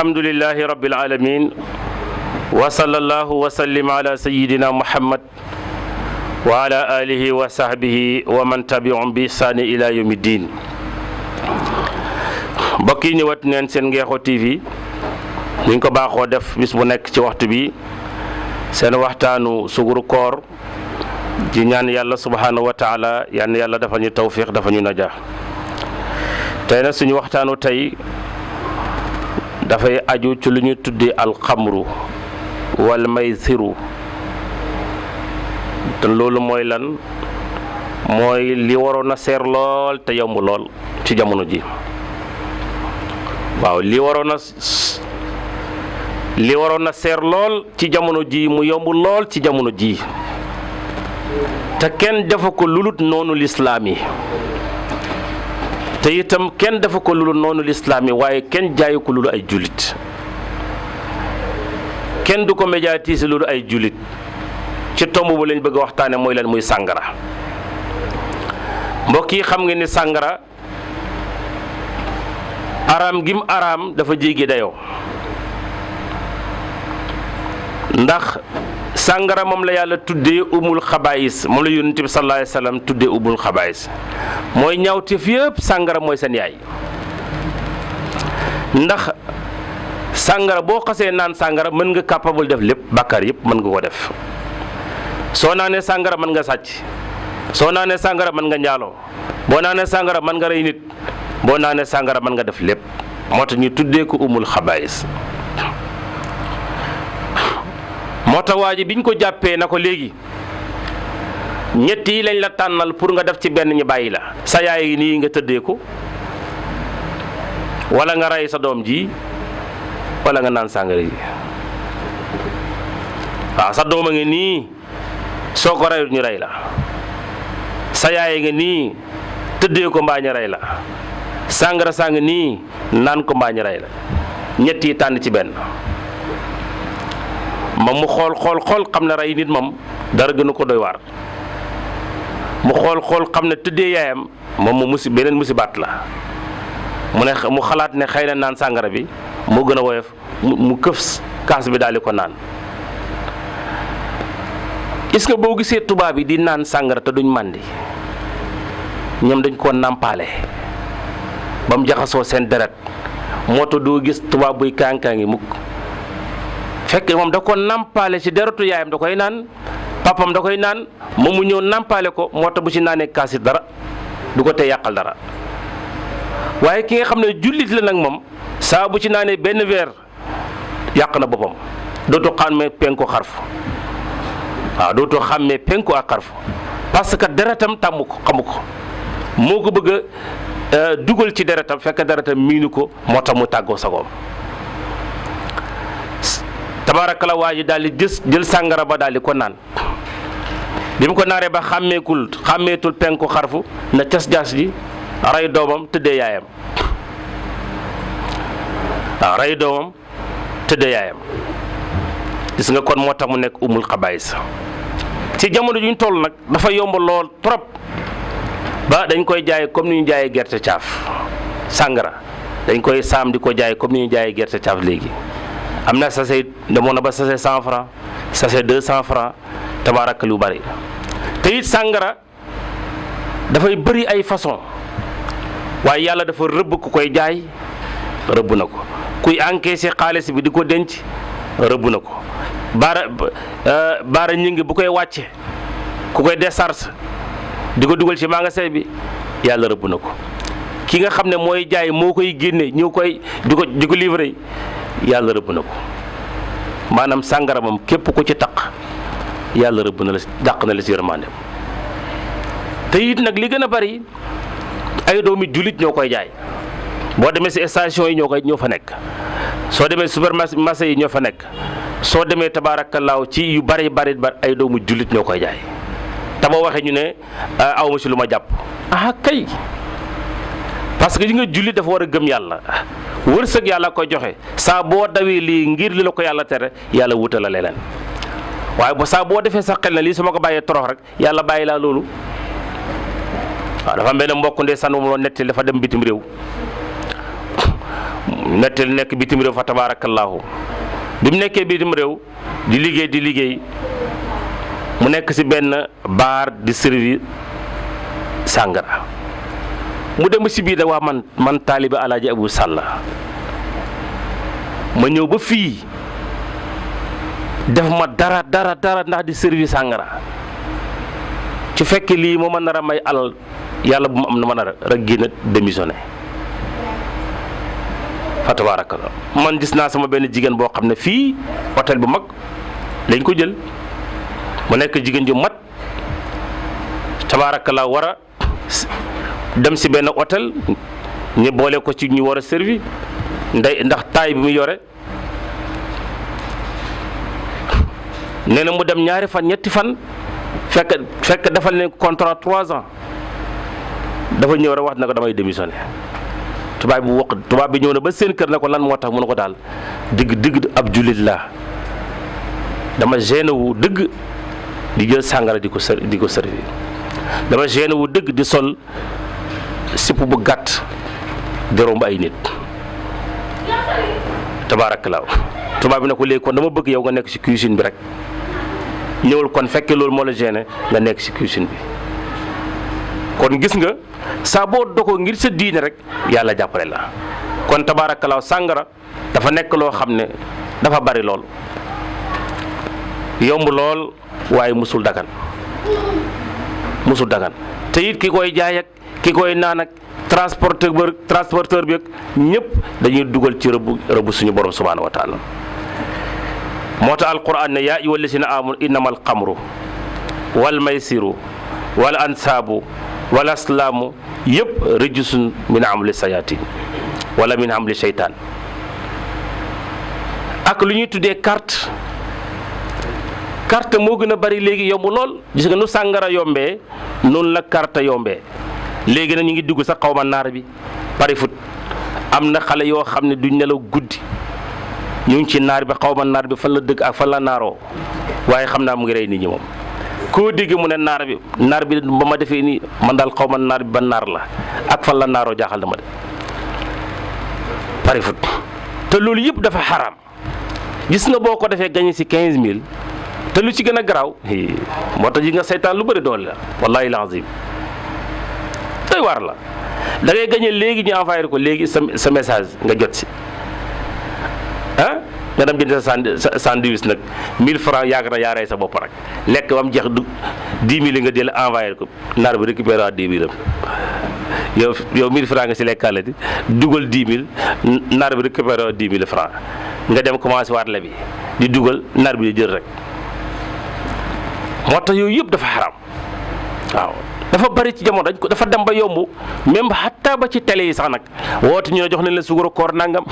alhamdulillahi rabbil alamin wa sallallahu wa sallim ala sayyidina muhammad wa ala alihi wa sahbihi wa man tabi'um bi ihsani ila yawmi din. mbokk yi ñëwaat neen seen Ngexo TV ñu ko baaxoo def bis bu nekk ci waxtu bi seen waxtaanu suguru koor di ñaan yàlla subhanahu wa taala yàlla dafa ñu tawfiq dafa ñu najaax. tey nag suñu waxtaanu tey dafay aju ci lu ñu tuddee alxamru wal maysiru te loolu mooy lan mooy li waroon a seer lool te yomb lool ci jamono ji. waaw li waroon a seer lool ci jamono ji mu yomb lool ci jamono ji te kenn defa ko lulut noonu lislaam yi te itam kenn dafa ko lulu noonu lislaam yi waaye kenn jaayu ko lulu ay jullit kenn du ko médiatiser lulu ay jullit ci tomb bu lañ bëgg a waxtaane mooy lan muy sàngara. mbokk yi xam nga ni sàngara araam gim araam dafa jéggi dayoo ndax sàngara moom la yàlla tuddee umul xabaayis moom la yonent bi sallallahu alayhi wa sallam tuddee umul xabaayis mooy ñaawteef yëpp sàngara mooy seen yaay. ndax sàngara boo xasee naan sàngara mën nga capable def lépp bàkkaar yëpp mën nga ko def. soo naanee sàngara mën nga sàcc, soo naanee sàngara mën nga njaaloo, boo naanee sàngara mën nga rey nit, boo naanee sàngara mën nga def lépp. moo tax ñu tuddee ko umul xabaayis. moo tax waa ji biñ ko jàppee na ko léegi ñett yi lañ la tànnal pour nga def ci benn ñu bàyyi la. sa yaay yi nii nga tëddee ko, wala nga rey sa doom ji, wala nga naan sàngara yi. waaw sa doom a ngi nii soo ko reyut ñu rey la, sa yaay nga nii tëddee ko mbaa ñu rey la, sàngara sàng nii naan ko mbaa ñu rey la. ñett yi tànn ci benn. moom mu xool xam ne rey nit moom dara gënu ko doy waar. mu xool xam ne tëddee yaayam moom mu beneen musibaat la. mu xalaat ne xëy na naan sàngara bi moo gën a woyof mu këf kaas bi daal di ko naan. est-ce que boo gisee tubaab yi di naan sàngara te duñ màndi ñoom dañ koo nàmpaale ba mu jaxasoo seen deret. moo tax doo gis tubaab buy kaankaangi mukk fekk moom da ko nàmpaale ci deretu yaayam da koy naan, papam da koy naan, moom mu ñëw nàmpaale ko. moo tax bu ci naanee kaasi dara du ko tey yàqal dara. waaye ki nga xam ne jullit la nag moom saa bu ci naanee benn verre yàq na boppam. dootoo xàmmee penku xarfu. waaw dootoo xàmmee penku ak xarfu parce que deretam tàmm ko xamu ko moo ko bëgg a dugal ci deretam fekk deretam miinu ko moo tax mu tàggoo sagoom. tabaarakala waa ji daal di jël sàngara ba daal di ko naan. bi mu ko naaree ba xàmmeetul penku xarfu na cas jaas ji rey doomam tëddee yaayam. waaw rey doomam tëddee yaayam. gis nga kon moo tax mu nekk umul xabaayis. ci jamono ju ñu toll nag dafa yomb lool trop ba dañ koy jaay comme ni ñu jaayee gerte caaf. sàngara dañ koy saam di ko jaay comme ni ñu jaayee gerte caaf léegi. am na sachet demoon na ba sachet 100 francs sachet 200 francs tabaaraka lu bari. te it sàngara dafay bëri ay façon waaye yàlla dafa rëbb ku koy jaay rëbb na ko, kuy encaisser xaalis bi di ko denc rëbb na ko, baara ñi ngi bu koy wàcce ku koy décharge di ko dugal ci magasin bi yàlla rëbb na ko. ki nga xam ne mooy jaay moo koy génne ñëw koy di ko livrer yàlla rëbb na ko. maanaam sàngara moom képp ku ci taq yàlla rëbb na la dàq na la si yërmande. te it nag li gën a bari ay doomi jullit ñoo koy jaay. boo demee si station yi ñoo fa nekk, soo demee supermarché yi ñoo fa nekk, soo demee tabaarakallaahu ci yu bari ay doomu jullit ñoo koy jaay. te boo waxee ñu ne awma si lu ma jàpp. kay parce que yi nga jullit dafa war a gëm yàlla. wërsëg yàlla koy joxe saa boo dawee lii ngir li la ko yàlla tere yàlla wutal la leneen. waaye saa boo defee sa xel na lii su ma ko bàyyee torox rek yàlla bàyyi laa loolu. waaw dafa am benn mbokk ndeysaan mu loon netti dafa dem bitim réew nettali nekk bitim réew fa tabaarakallaahu bi mu nekkee bitim réew di liggéey mu nekk ci benn bar di servir sàngara mu dem ci biir da waa man taaliba Alaaji Abu Sall ma ñëw ba fii def ma dara ndax di servir sàngara ci fekk lii moo ma nar a may alal yàlla bu mu am na ma nar a rek génn démissionné fa tabaarakalla man gis naa sama benn jigéen boo xam ne fii hôtel bu mag lañ ko jël mu nekk jigéen ju mat tabaarakalla war a dem si benn hôtel ñu boole ko ci ñu war a servi ndax taay bi mu yore nee na mu dem ñaari fan ñetti fan fekk defal ne contrat 3 ans dafa ñëw rek wax na ko damay démissionné tubaab bi ñëw na ba seen kër ne ko lan moo tax mu ne ko daal digg ab jullit laa dama gêné wu dëgg di jël sàngara di ko servi dama gêné wu dëgg di sol sipp bu gàtt di romb ay nit tabaarakallaahu tubaab bi ne ko léegi kon dama bëgg yow nga nekk ci cuisine bi rek ñëwul kon fekkee loolu moo la gêné nga nekk ci cuisine bi kon gis nga saa boo dogoo ngir sa diine rek yàlla jàppale la kon tabaarakallaahu sàngara dafa nekk loo xam ne dafa bari lool yomb lool waaye musul dagan te it ki koy jaay ak ki koy naan ak transporteur bi ak ñëpp dañuy dugal ci rëbb suñu borom subhaanahu wa taala moo tax alquran ne yaa ayyuha llazina aamanu innama alxamru wal maysiru wal ansaabu wal aslaamu yëpp rijsun min amali sayatin wala min amali seytaan ak lu ñuy tuddee carte moo gën a bari léegi yomb lool gis nga nu sàngara yombee noonu la carte yombee léegi nag ñu ngi dugg sax xaw ma naar bi pari foot am na xale yoo xam ne duñ nelaw guddi ñu ngi ci naar bi xaw ma naar bi fan la dëkk ak fan la naaroo waaye xam naa mu ngi rey nit ñi moom koo dégg mu ne naar bi ba ma defee nii man daal xaw ma naar bi ba naar la ak fan la naaroo jaaxal na ma de pari foot te loolu yëpp dafa xaraam gis nga boo ko defee gagné ci 15000 te lu ci gën a garaaw moo tax yi nga seytaan lu bëri doole la wallaahi lazim doy waar la da ngay gagné léegi ñu envoyé ko léegi sa message nga jot si nga dem jënd sa sandwich nag 1000 francs yaakaar na yaa rey sa bopp rek lekk ba mu jeex 10 000 nga jël envoyé ko naar bi récupéré waat 10 000 am yow 1000 francs nga si lekkaale di dugal 10 000 naar bi récupéré waat 10 000 francs nga dem commencé waat lebi di dugal naar bi di jël rek moo tax yooyu yëpp dafa xaram waaw dafa bari ci jamono dafa dem ba yomb même xataa ba ci télé yi sax nag woote ñu ne jox nañ la suukaru koor nangam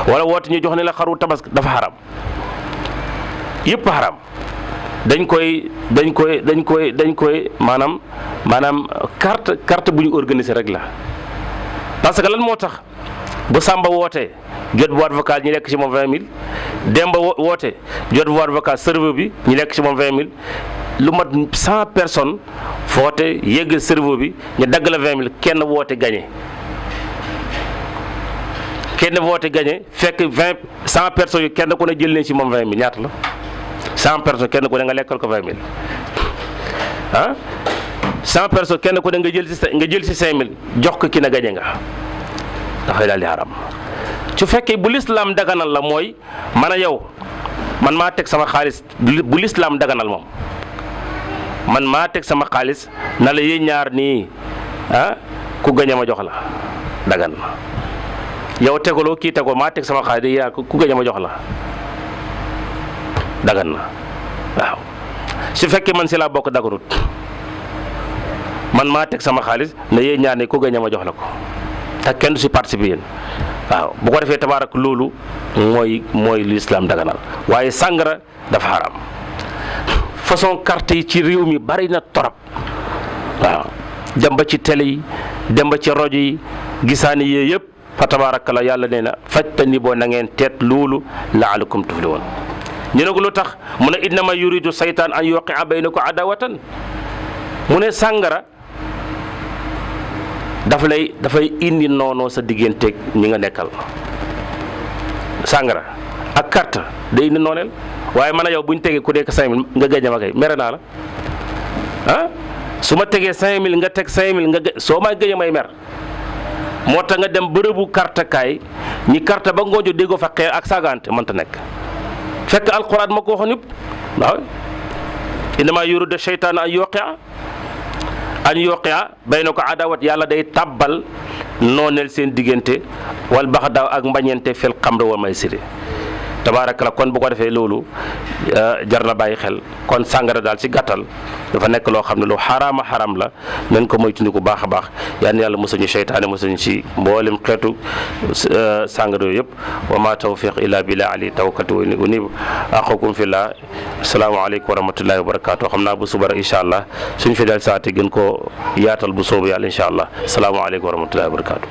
wala woote ñu jox nañ la xaru tabaski dafa xaram yëpp xaram dañ koy maanaam carte bu ñu organiser rek la parce que lan moo tax bu Samba wootee jot boîte vocale ñu lekk ci moom 20000 Demba woote jot boîte vocale serveur bi ñu lekk ci moom 20000 lu mat 100 personnes foote yegg serveur bi ñu dagg la 20000 kenn woote gagné fekk 100 personnes yu kenn ku ne jël nañ ci moom 20000 ñaata la 100 personnes kenn ku ne nga lekkal ko 20000 100 personnes kenn ku ne nga jël ci 5000 jox ko ki na gagné nga dafay daal di haram su fekkee bu lislaam daganal la mooy man a yow man maa teg sama xaalis bu lislaam daganal moom man maa teg sama xaalis na la yéen ñaar nii ku gañe ma jox la dagan na yow tegaloo kii tegoo maa teg sama xaalis yaa ku gañe ma jox la dagan na waaw su fekkee man si laa bokk daganut man maa teg sama xaalis na yéen ñaar nii ku gañe ma jox la ko te kenn du si participer yéen waaw bu ko defee tabaarak loolu mooy lu islam daganal waaye sàngara dafa xaram façon carte yi ci réew mi bari na torop waaw dem ba ci télé yi dem ba ci rajo yi gisaani yee yëpp fa tabaarakalla yàlla nee na fajtani boo na ngeen teet loolu laalakum tuflihun ñu ne ko lu tax mu ne innama yuridu saytaan an yuqia baynakum adawatan mu ne sàngara dafay indi noonoo sa digganteeg ñi nga nekkal sàngara ak carte day indi nooneel waaye man a yow bu ñu tegee ku nekk 5000 nga gañe ma kay mere naa la ah su ma tegee 5000 nga teg 5000 nga soo may gañe may mer moo tax nga dem bërëbu carte kaay ñi carte ba ngoojo déggoo fa xeex ak saagante mënta nekk fekk alquran ma ko waxoon yëpp waaw innamaa yuriidu sheytaanu an yuqi'a baynako adawat yàlla day tàbbal nooneel seen diggante wal baxdaaw ak mbañente fil xamri wal maysiri tabaaraka la kon bu ko defee loolu jar na bàyyi xel kon sàngara daal ci gàttal dafa nekk loo xam ne lu xaraama xaram la nañ ko moytandiku baax a baax yal na yàlla musal ñu seytaane musal ñu ci mboolem xeetu sàngara yooyu yëpp wa ma tawfiq illa billah ali tawakkaltu wa ilayhi unib axukum fillah asalaamaaleykum wa rahmatullahi wa barakaatu xam naa bu suba rek incha allah suñ fi del saate gën koo yaatal bu soobu yàlla incha allah asalaamaaleykum wa rahmatullahi wa barakaatu